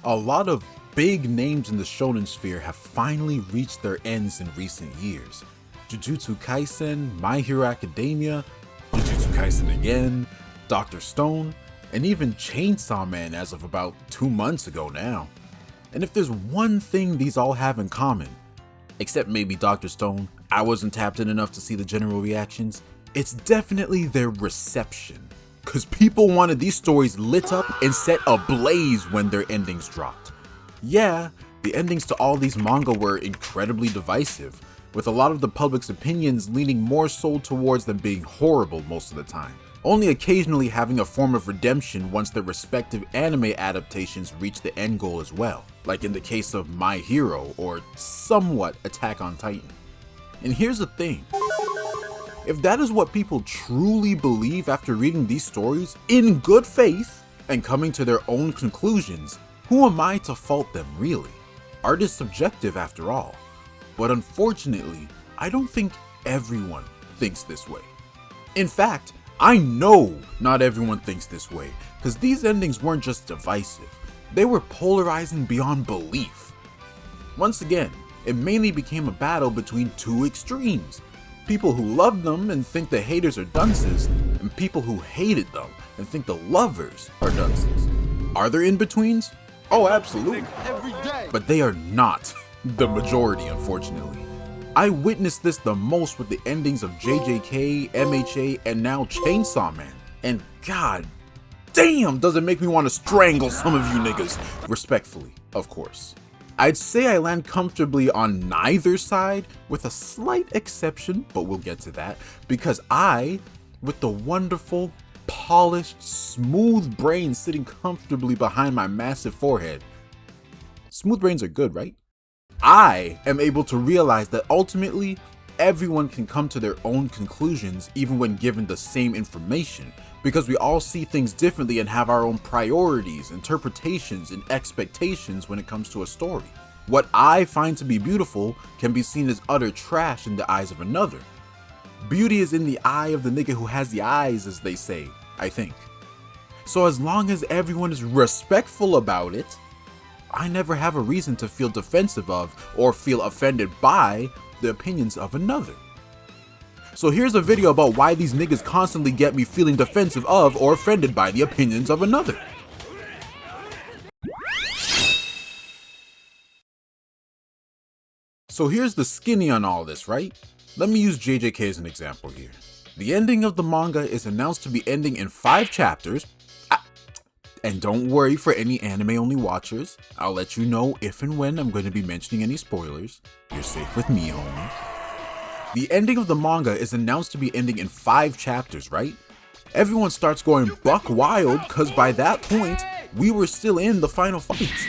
A lot of big names in the shonen sphere have finally reached their ends in recent years. Jujutsu Kaisen, My Hero Academia, Jujutsu Kaisen again, Dr. Stone, and even Chainsaw Man as of about 2 months ago now. And if there's one thing these all have in common, except maybe Dr. Stone, I wasn't tapped in enough to see the general reactions, it's definitely their reception. Cause people wanted these stories lit up and set ablaze when their endings dropped. Yeah, the endings to all these manga were incredibly divisive, with a lot of the public's opinions leaning more so towards them being horrible most of the time, only occasionally having a form of redemption once their respective anime adaptations reach the end goal as well, like in the case of My Hero or somewhat Attack on Titan. And here's the thing. If that is what people truly believe after reading these stories in good faith and coming to their own conclusions, who am I to fault them really? Art is subjective after all. But unfortunately, I don't think everyone thinks this way. In fact, I know not everyone thinks this way, because these endings weren't just divisive, they were polarizing beyond belief. Once again, it mainly became a battle between two extremes. People who loved them and think the haters are dunces, and people who hated them and think the lovers are dunces. Are there in-betweens? Oh, absolutely. But they are not the majority, unfortunately. I witnessed this the most with the endings of JJK, MHA, and now Chainsaw Man. And god damn, does it make me want to strangle some of you niggas. Respectfully, of course. I'd say I land comfortably on neither side, with a slight exception, but we'll get to that, because I, with the wonderful, polished, smooth brain sitting comfortably behind my massive forehead. Smooth brains are good, right? I am able to realize that ultimately, everyone can come to their own conclusions even when given the same information, because we all see things differently and have our own priorities, interpretations, and expectations when it comes to a story. What I find to be beautiful can be seen as utter trash in the eyes of another. Beauty is in the eye of the nigga who has the eyes, as they say, I think. So as long as everyone is respectful about it, I never have a reason to feel defensive of or feel offended by the opinions of another. So here's a video about why these niggas constantly get me feeling defensive of or offended by the opinions of another. So here's the skinny on all this, right? Let me use JJK as an example here. The ending of the manga is announced to be ending in 5 chapters. And don't worry for any anime-only watchers. I'll let you know if and when I'm going to be mentioning any spoilers. You're safe with me, homie. The ending of the manga is announced to be ending in 5 chapters, right? Everyone starts going buck wild because by that point, we were still in the final fights.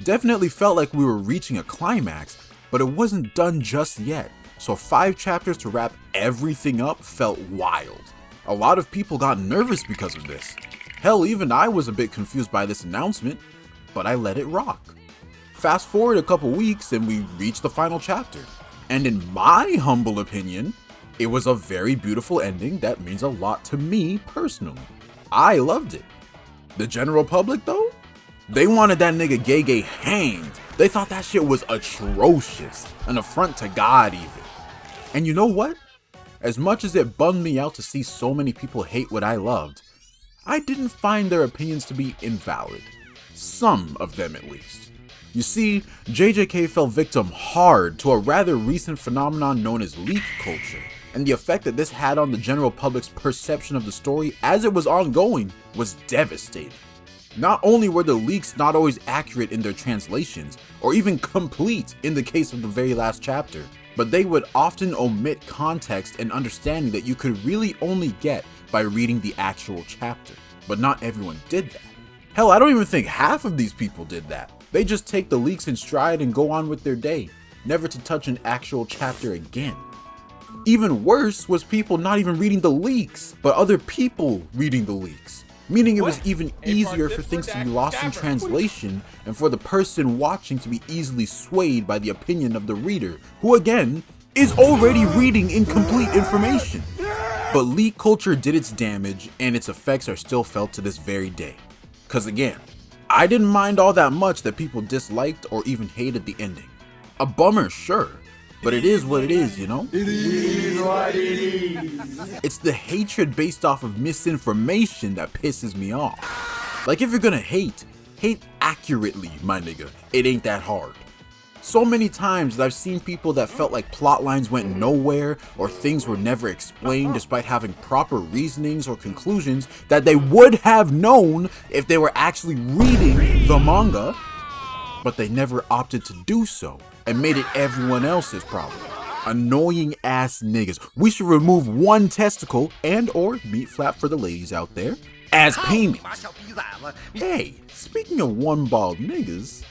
Definitely felt like we were reaching a climax, but it wasn't done just yet. So 5 chapters to wrap everything up felt wild. A lot of people got nervous because of this. Hell, even I was a bit confused by this announcement, but I let it rock. Fast forward a couple weeks and we reached the final chapter. And in my humble opinion, it was a very beautiful ending that means a lot to me personally. I loved it. The general public though? They wanted that nigga Gege hanged. They thought that shit was atrocious, an affront to God even. And you know what? As much as it bummed me out to see so many people hate what I loved, I didn't find their opinions to be invalid. Some of them at least. You see, JJK fell victim hard to a rather recent phenomenon known as leak culture, and the effect that this had on the general public's perception of the story as it was ongoing was devastating. Not only were the leaks not always accurate in their translations, or even complete in the case of the very last chapter, but they would often omit context and understanding that you could really only get by reading the actual chapter. But not everyone did that. Hell, I don't even think half of these people did that. They just take the leaks in stride and go on with their day, never to touch an actual chapter again. Even worse was people not even reading the leaks, but other people reading the leaks. Meaning it was even easier for things to be lost in translation and for the person watching to be easily swayed by the opinion of the reader, who again, is already reading incomplete information. But leak culture did its damage and its effects are still felt to this very day. Cause again, I didn't mind all that much that people disliked or even hated the ending. A bummer, sure, but it is what it is, you know? It is what it is. It's the hatred based off of misinformation that pisses me off. Like, if you're gonna hate accurately, my nigga. It ain't that hard. So many times that I've seen people that felt like plot lines went nowhere or things were never explained despite having proper reasonings or conclusions that they would have known if they were actually reading the manga, but they never opted to do so and made it everyone else's problem. Annoying ass niggas. We should remove one testicle and or meat flap for the ladies out there as payment. Hey, speaking of one bald niggas,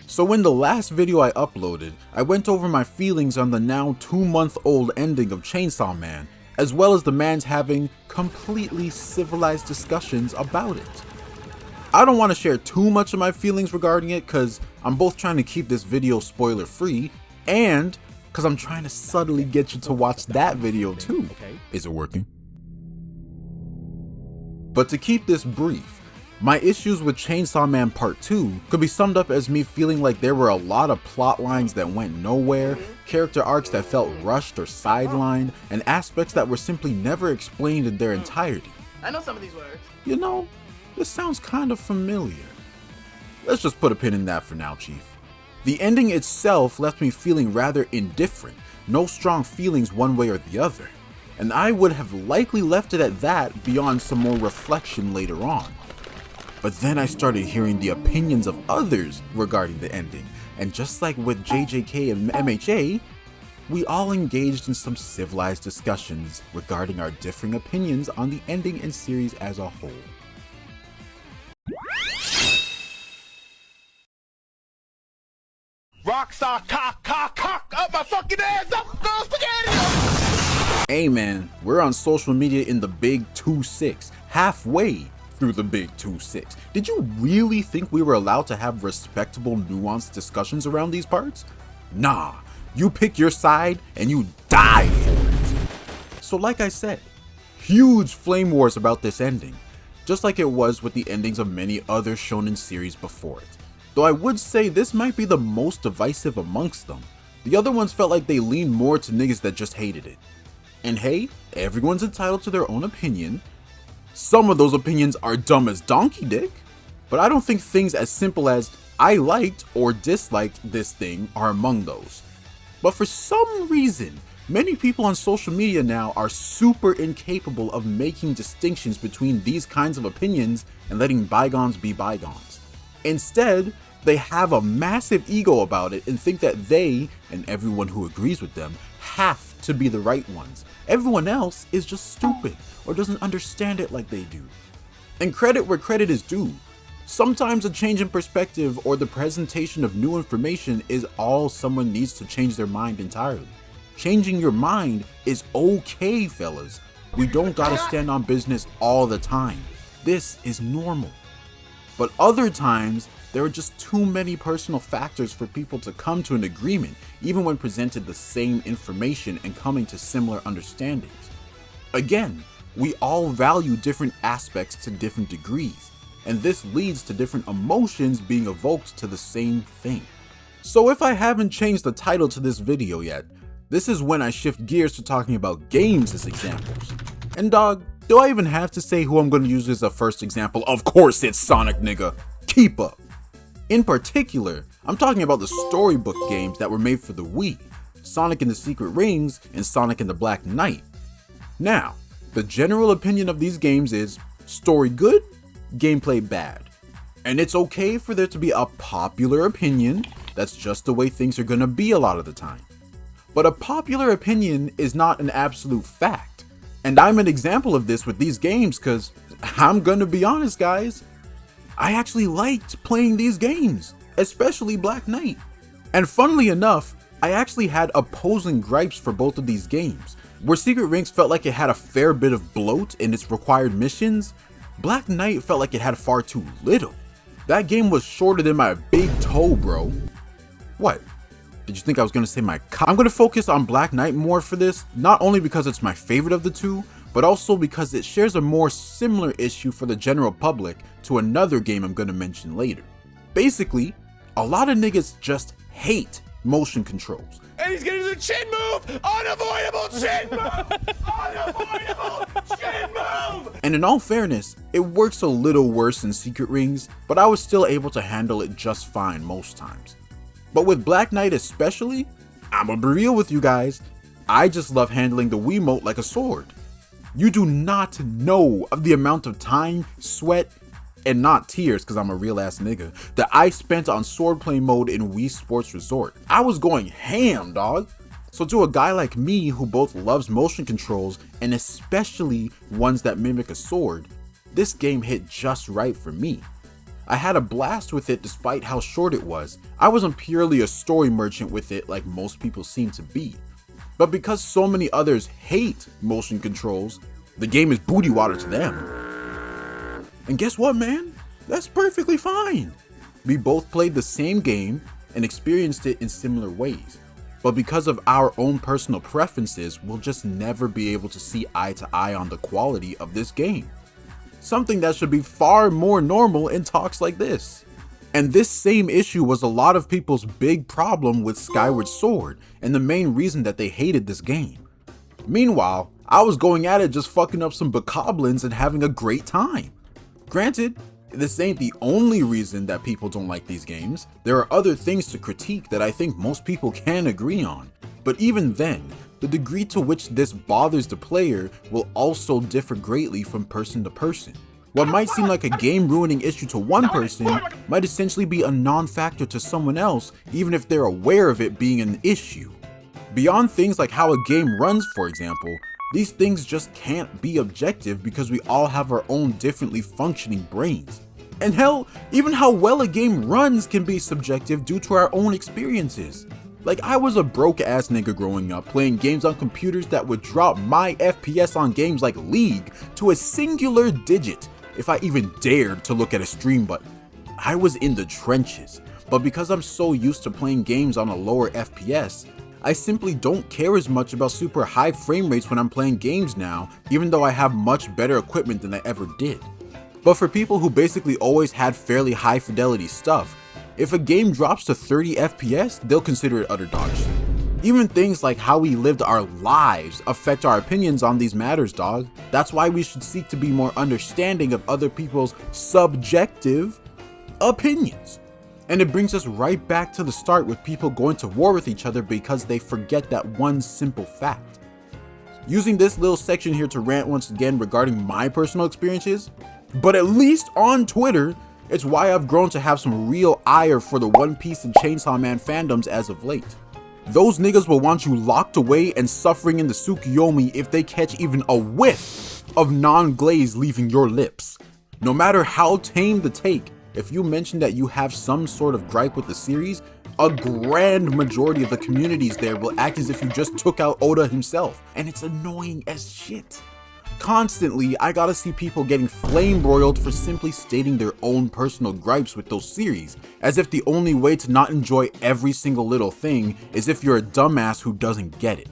so in the last video I uploaded, I went over my feelings on the now 2-month-old ending of Chainsaw Man, as well as the man's having completely civilized discussions about it. I don't want to share too much of my feelings regarding it cause I'm both trying to keep this video spoiler free and cause I'm trying to subtly get you to watch that video too. Is it working? But to keep this brief, my issues with Chainsaw Man Part 2 could be summed up as me feeling like there were a lot of plot lines that went nowhere, character arcs that felt rushed or sidelined, and aspects that were simply never explained in their entirety. I know some of these words. You know, this sounds kind of familiar. Let's just put a pin in that for now, Chief. The ending itself left me feeling rather indifferent, no strong feelings one way or the other, and I would have likely left it at that beyond some more reflection later on. But then I started hearing the opinions of others regarding the ending, and just like with JJK and MHA, we all engaged in some civilized discussions regarding our differing opinions on the ending and series as a whole. Rockstar cock up my fucking ass up, go spaghetti! Hey man, we're on social media in the big 2-6, halfway through the big 2-6. Did you really think we were allowed to have respectable, nuanced discussions around these parts? Nah, you pick your side and you die for it. So like I said, huge flame wars about this ending, just like it was with the endings of many other shonen series before it. Though I would say this might be the most divisive amongst them. The other ones felt like they leaned more to niggas that just hated it. And hey, everyone's entitled to their own opinion. Some of those opinions are dumb as donkey dick, but I don't think things as simple as I liked or disliked this thing are among those. But for some reason, many people on social media now are super incapable of making distinctions between these kinds of opinions and letting bygones be bygones. Instead, they have a massive ego about it and think that they, and everyone who agrees with them, have to be the right ones. Everyone else is just stupid or doesn't understand it like they do. And credit where credit is due. Sometimes a change in perspective or the presentation of new information is all someone needs to change their mind entirely. Changing your mind is okay, fellas. We don't gotta stand on business all the time. This is normal. But other times, there are just too many personal factors for people to come to an agreement, even when presented the same information and coming to similar understandings. Again, we all value different aspects to different degrees, and this leads to different emotions being evoked to the same thing. So if I haven't changed the title to this video yet, this is when I shift gears to talking about games as examples. And dog, do I even have to say who I'm going to use as a first example? Of course it's Sonic, nigga. Keep up. In particular, I'm talking about the storybook games that were made for the Wii, Sonic and the Secret Rings and Sonic and the Black Knight. Now, the general opinion of these games is story good, gameplay bad. And it's okay for there to be a popular opinion, that's just the way things are gonna be a lot of the time. But a popular opinion is not an absolute fact. And I'm an example of this with these games cause I'm gonna be honest guys, I actually liked playing these games, especially Black Knight. And funnily enough, I actually had opposing gripes for both of these games. Where Secret Rings felt like it had a fair bit of bloat in its required missions, Black Knight felt like it had far too little. That game was shorter than my big toe, bro. What? Did you think I was gonna say my cock? I'm gonna focus on Black Knight more for this, not only because it's my favorite of the two, but also because it shares a more similar issue for the general public to another game I'm gonna mention later. Basically, a lot of niggas just hate motion controls. And he's getting the chin move! Unavoidable chin move! Unavoidable chin move! And in all fairness, it works a little worse in Secret Rings, but I was still able to handle it just fine most times. But with Black Knight especially, I'ma be real with you guys, I just love handling the Wiimote like a sword. You do not know of the amount of time, sweat, and not tears, cause I'm a real ass nigga, that I spent on swordplay mode in Wii Sports Resort. I was going ham, dog. So to a guy like me who both loves motion controls and especially ones that mimic a sword, this game hit just right for me. I had a blast with it despite how short it was. I wasn't purely a story merchant with it like most people seem to be. But because so many others hate motion controls, the game is booty water to them. And guess what, man? That's perfectly fine. We both played the same game and experienced it in similar ways. But because of our own personal preferences, we'll just never be able to see eye to eye on the quality of this game. Something that should be far more normal in talks like this. And this same issue was a lot of people's big problem with Skyward Sword, and the main reason that they hated this game. Meanwhile, I was going at it just fucking up some bokoblins and having a great time. Granted, this ain't the only reason that people don't like these games. There are other things to critique that I think most people can agree on. But even then, the degree to which this bothers the player will also differ greatly from person to person. What might seem like a game-ruining issue to one person might essentially be a non-factor to someone else, even if they're aware of it being an issue. Beyond things like how a game runs, for example, these things just can't be objective because we all have our own differently functioning brains. And hell, even how well a game runs can be subjective due to our own experiences. Like, I was a broke ass nigga growing up playing games on computers that would drop my FPS on games like League to a singular digit if I even dared to look at a stream button. I was in the trenches, but because I'm so used to playing games on a lower FPS, I simply don't care as much about super high frame rates when I'm playing games now, even though I have much better equipment than I ever did. But for people who basically always had fairly high fidelity stuff, if a game drops to 30 FPS, they'll consider it utter dog shit. Even things like how we lived our lives affect our opinions on these matters, dog. That's why we should seek to be more understanding of other people's subjective opinions. And it brings us right back to the start with people going to war with each other because they forget that one simple fact. Using this little section here to rant once again regarding my personal experiences, but at least on Twitter, it's why I've grown to have some real ire for the One Piece and Chainsaw Man fandoms as of late. Those niggas will want you locked away and suffering in the Tsukuyomi if they catch even a whiff of non-glaze leaving your lips. No matter how tame the take, if you mention that you have some sort of gripe with the series, a grand majority of the communities there will act as if you just took out Oda himself, and it's annoying as shit. Constantly, I gotta see people getting flame broiled for simply stating their own personal gripes with those series, as if the only way to not enjoy every single little thing is if you're a dumbass who doesn't get it.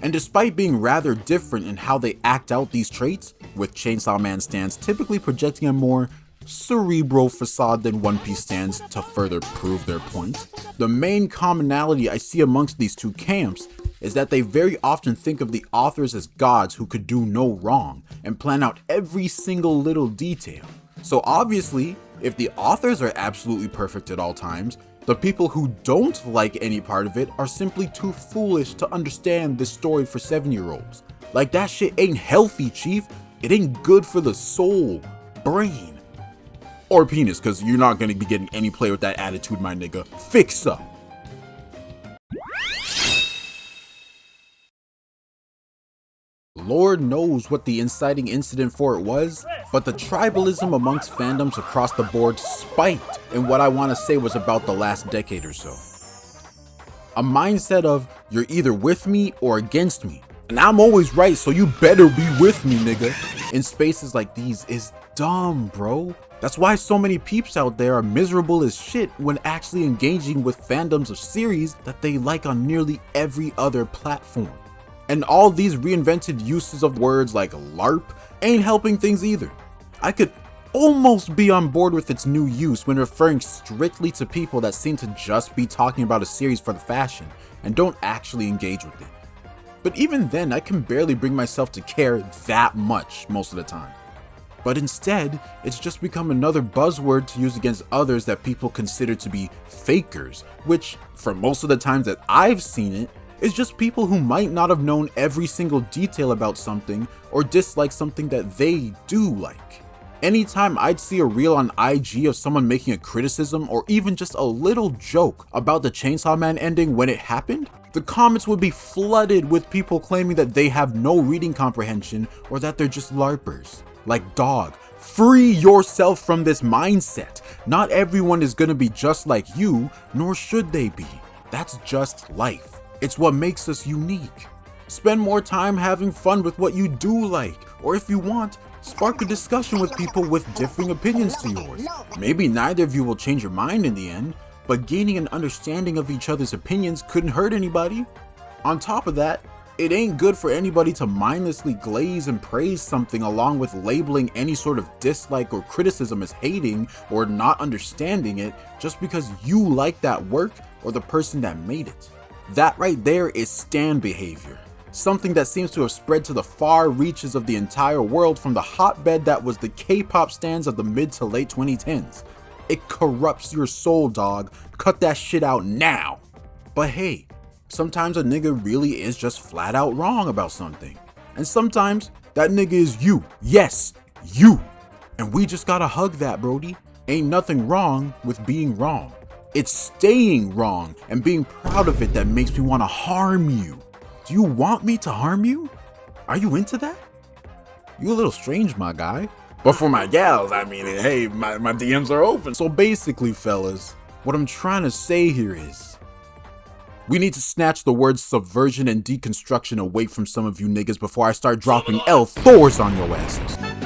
And despite being rather different in how they act out these traits, with Chainsaw Man stans typically projecting a more cerebral facade than One Piece stands to further prove their point, the main commonality I see amongst these two camps is that they very often think of the authors as gods who could do no wrong and plan out every single little detail. So obviously, if the authors are absolutely perfect at all times, the people who don't like any part of it are simply too foolish to understand this story for 7-year-olds. Like, that shit ain't healthy, chief. It ain't good for the soul, brain, or penis, because you're not going to be getting any play with that attitude, my nigga. Fix up. Lord knows what the inciting incident for it was, but the tribalism amongst fandoms across the board spiked in what I want to say was about the last decade or so. A mindset of, you're either with me or against me, and I'm always right, so you better be with me, nigga, in spaces like these is dumb, bro. That's why so many peeps out there are miserable as shit when actually engaging with fandoms of series that they like on nearly every other platform. And all these reinvented uses of words like LARP ain't helping things either. I could almost be on board with its new use when referring strictly to people that seem to just be talking about a series for the fashion and don't actually engage with it. But even then, I can barely bring myself to care that much most of the time. But instead, it's just become another buzzword to use against others that people consider to be fakers, which, for most of the times that I've seen it, is just people who might not have known every single detail about something or dislike something that they do like. Anytime I'd see a reel on IG of someone making a criticism or even just a little joke about the Chainsaw Man ending when it happened, the comments would be flooded with people claiming that they have no reading comprehension or that they're just LARPers. Like, dog, free yourself from this mindset. Not everyone is gonna be just like you, nor should they be. That's just life. It's what makes us unique. Spend more time having fun with what you do like, or if you want, spark a discussion with people with differing opinions to yours. Maybe neither of you will change your mind in the end, but gaining an understanding of each other's opinions couldn't hurt anybody. On top of that, it ain't good for anybody to mindlessly glaze and praise something along with labeling any sort of dislike or criticism as hating or not understanding it just because you like that work or the person that made it. That right there is stan behavior. Something that seems to have spread to the far reaches of the entire world from the hotbed that was the K-pop stans of the mid to late 2010s. It corrupts your soul, dog. Cut that shit out now. But hey, sometimes a nigga really is just flat out wrong about something. And sometimes that nigga is you. Yes, you. And we just gotta hug that, Brody. Ain't nothing wrong with being wrong. It's staying wrong and being proud of it that makes me wanna harm you. Do you want me to harm you? Are you into that? You a little strange, my guy. But for my gals, I mean, hey, my DMs are open. So basically, fellas, what I'm trying to say here is, we need to snatch the words subversion and deconstruction away from some of you niggas before I start dropping L4s on your asses.